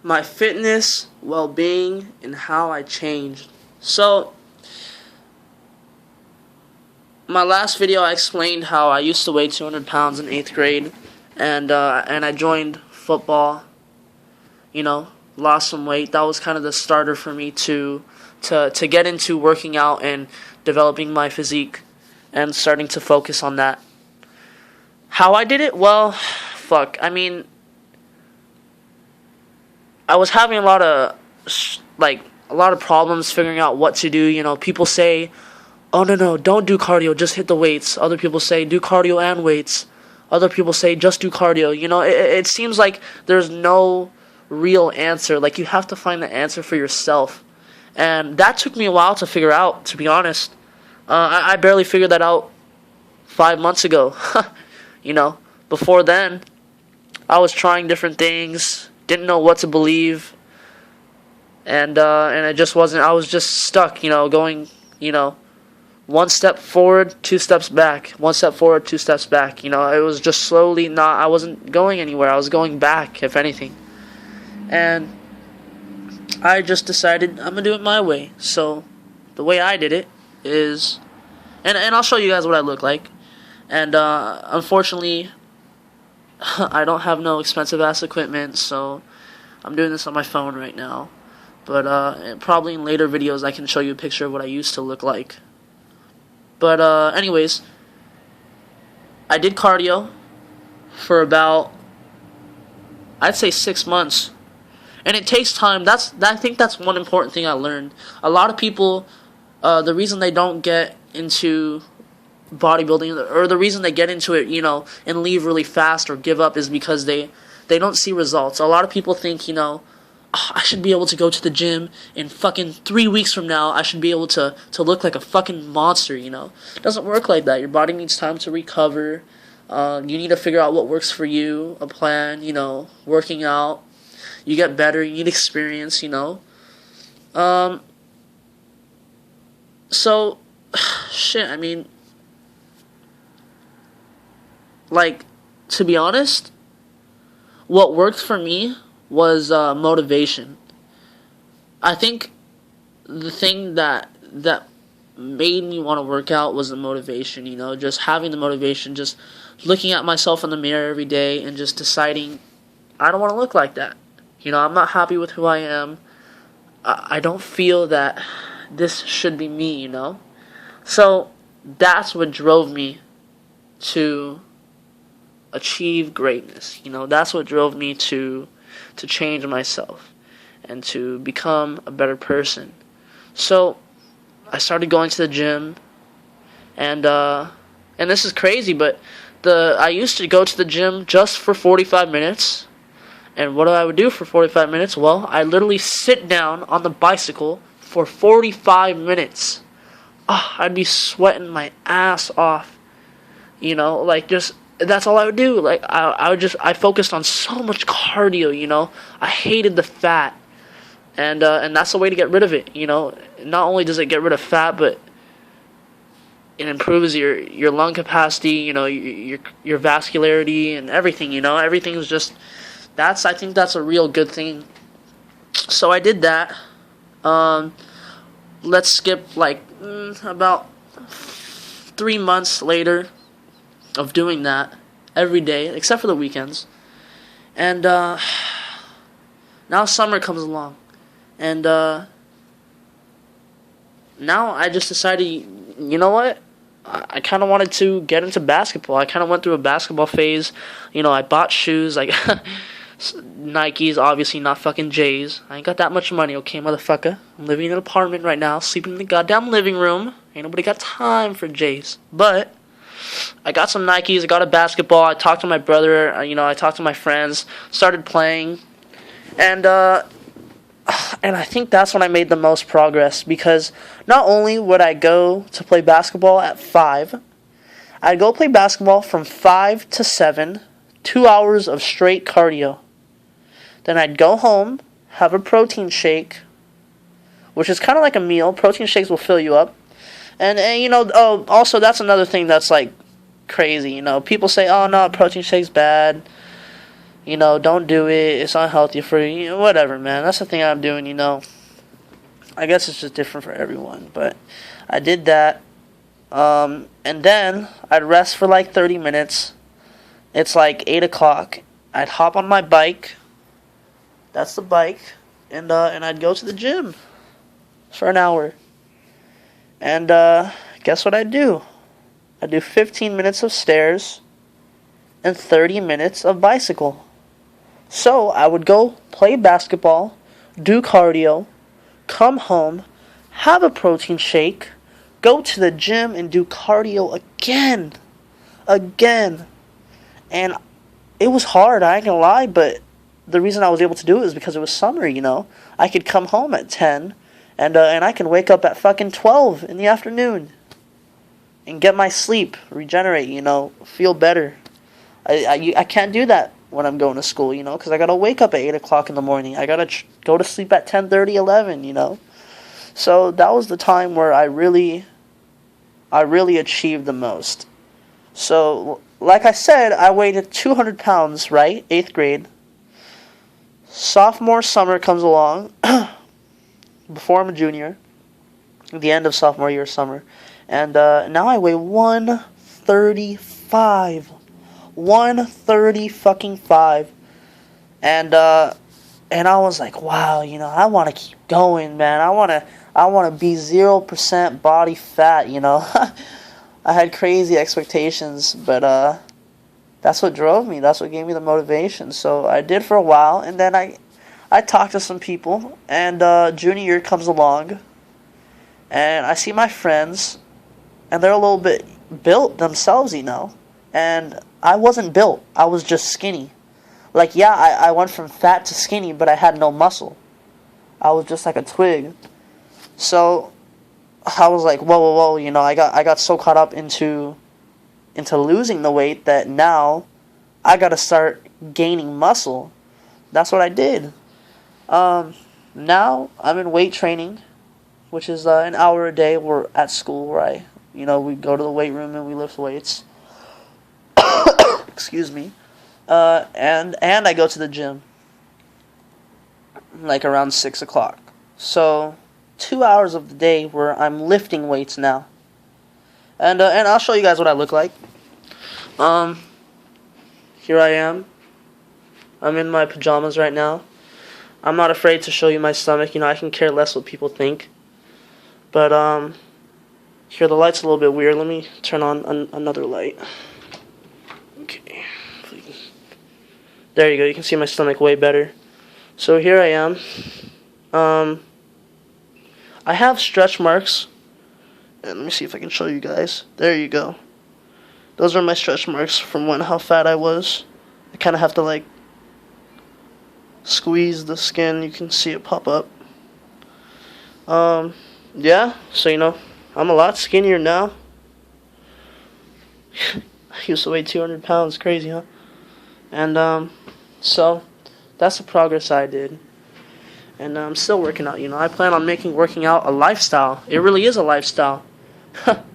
my fitness, well-being, and how I changed. So, my last video I explained how I used to weigh 200 pounds in 8th grade, and I joined football, lost some weight. That was kind of the starter for me to get into working out and developing my physique and starting to focus on that. How I did it? Well, I was having a lot of problems figuring out what to do. People say, "Oh no, don't do cardio, just hit the weights." Other people say, "Do cardio and weights." Other people say, "Just do cardio." It seems like there's no real answer. Like, you have to find the answer for yourself. And that took me a while to figure out, to be honest. I barely figured that out 5 months ago. Before then, I was trying different things, didn't know what to believe, and it just wasn't. I was just stuck, going, one step forward, 2 steps back. One step forward, 2 steps back. It was just slowly not. I wasn't going anywhere. I was going back, if anything, and I just decided I'm gonna do it my way. So the way I did it is, and I'll show you guys what I look like. And unfortunately, I don't have no expensive ass equipment, so I'm doing this on my phone right now. But probably in later videos I can show you a picture of what I used to look like. But anyways, I did cardio for about, I'd say, 6 months. And it takes time. I think that's one important thing I learned. A lot of people, the reason they don't get into bodybuilding, or the reason they get into it, and leave really fast or give up, is because they don't see results. A lot of people think, "Oh, I should be able to go to the gym in fucking 3 weeks from now. I should be able to look like a fucking monster." It doesn't work like that. Your body needs time to recover. You need to figure out what works for you, a plan, working out. You get better, you need experience, So, shit, to be honest, what worked for me was motivation. I think the thing that made me want to work out was the motivation, just having the motivation, just looking at myself in the mirror every day and just deciding, I don't want to look like that. I'm not happy with who I am. I don't feel that this should be me, So that's what drove me to achieve greatness. That's what drove me to change myself and to become a better person. So I started going to the gym, and this is crazy, but I used to go to the gym just for 45 minutes. And what I would do for 45 minutes? Well, I literally sit down on the bicycle for 45 minutes. I'd be sweating my ass off. That's all I would do. I focused on so much cardio, I hated the fat. And that's the way to get rid of it, Not only does it get rid of fat, but it improves your lung capacity, your vascularity and everything, Everything's just, I think that's a real good thing. So I did that. Let's skip about 3 months later of doing that every day, except for the weekends. And now summer comes along. And now I just decided, you know what? I kind of wanted to get into basketball. I kind of went through a basketball phase. I bought shoes, Nikes, obviously not fucking J's. I ain't got that much money, okay, motherfucker? I'm living in an apartment right now, sleeping in the goddamn living room. Ain't nobody got time for J's. But I got some Nikes, I got a basketball, I talked to my brother, I talked to my friends, started playing, and I think that's when I made the most progress, because not only would I go to play basketball at 5, I'd go play basketball from 5 to 7, 2 hours of straight cardio. Then I'd go home, have a protein shake, which is kind of like a meal. Protein shakes will fill you up. And also that's another thing that's crazy. People say, "Oh no, protein shake's bad." Don't do it. It's unhealthy for you. Whatever, man. That's the thing I'm doing, I guess it's just different for everyone. But I did that. And then I'd rest for like 30 minutes. It's like 8 o'clock. I'd hop on my bike. That's the bike. And I'd go to the gym for an hour. And guess what I'd do? I'd do 15 minutes of stairs and 30 minutes of bicycle. So I would go play basketball, do cardio, come home, have a protein shake, go to the gym and do cardio again. And it was hard, I ain't gonna lie, but the reason I was able to do it is because it was summer, I could come home at 10 and I can wake up at fucking 12 in the afternoon and get my sleep, regenerate, feel better. I can't do that when I'm going to school, because I gotta wake up at 8 o'clock in the morning. I gotta go to sleep at 10:30, 11, So that was the time where I really achieved the most. So, like I said, I weighed 200 pounds, right? 8th grade. Sophomore summer comes along, before I'm a junior, the end of sophomore year summer. And now I weigh 135. 130 fucking 5. And I was like, wow, I want to keep going, man. I want to be 0% body fat, I had crazy expectations, but that's what drove me. That's what gave me the motivation. So I did for a while, and then I talked to some people, and junior year comes along, and I see my friends, and they're a little bit built themselves, and I wasn't built. I was just skinny. Like, yeah, I went from fat to skinny, but I had no muscle. I was just like a twig. So I was like, whoa, I got so caught up into losing the weight that now I gotta start gaining muscle. That's what I did. Now I'm in weight training, which is an hour a day. We're at school where we go to the weight room and we lift weights. Excuse me. And I go to the gym like around 6 o'clock. So 2 hours of the day where I'm lifting weights now. And I'll show you guys what I look like. Here I am. I'm in my pajamas right now. I'm not afraid to show you my stomach. I can care less what people think. But here the light's a little bit weird. Let me turn on another light. Okay. There you go. You can see my stomach way better. So here I am. I have stretch marks. And let me see if I can show you guys. There you go. Those are my stretch marks from how fat I was. I kind of have to squeeze the skin. You can see it pop up. Yeah, so I'm a lot skinnier now. I used to weigh 200 pounds. Crazy, huh? And so that's the progress I did. And I'm still working out. I plan on making working out a lifestyle. It really is a lifestyle.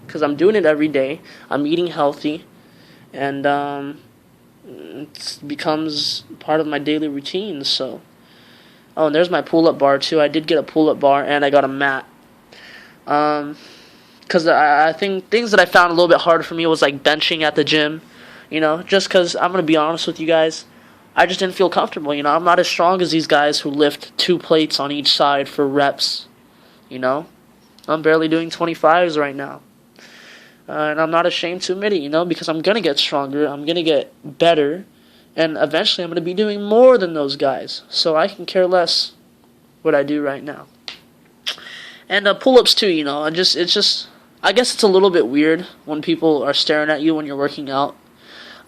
Because I'm doing it every day. I'm eating healthy. And it becomes part of my daily routine. So, oh, and there's my pull-up bar too. I did get a pull-up bar and I got a mat. Because I think things that I found a little bit harder for me was like benching at the gym. Just because I'm going to be honest with you guys, I just didn't feel comfortable. I'm not as strong as these guys who lift 2 plates on each side for reps. I'm barely doing 25s right now. And I'm not ashamed to admit it, because I'm going to get stronger, I'm going to get better, and eventually I'm going to be doing more than those guys. So I can care less what I do right now. And pull-ups too, I guess it's a little bit weird when people are staring at you when you're working out.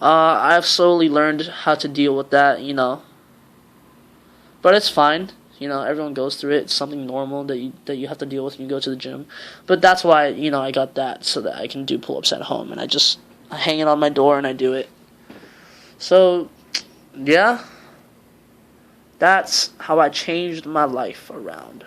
I've slowly learned how to deal with that, but it's fine. Everyone goes through it. It's something normal that you have to deal with when you go to the gym. But that's why, I got that so that I can do pull-ups at home. And I hang it on my door and I do it. So, yeah. That's how I changed my life around.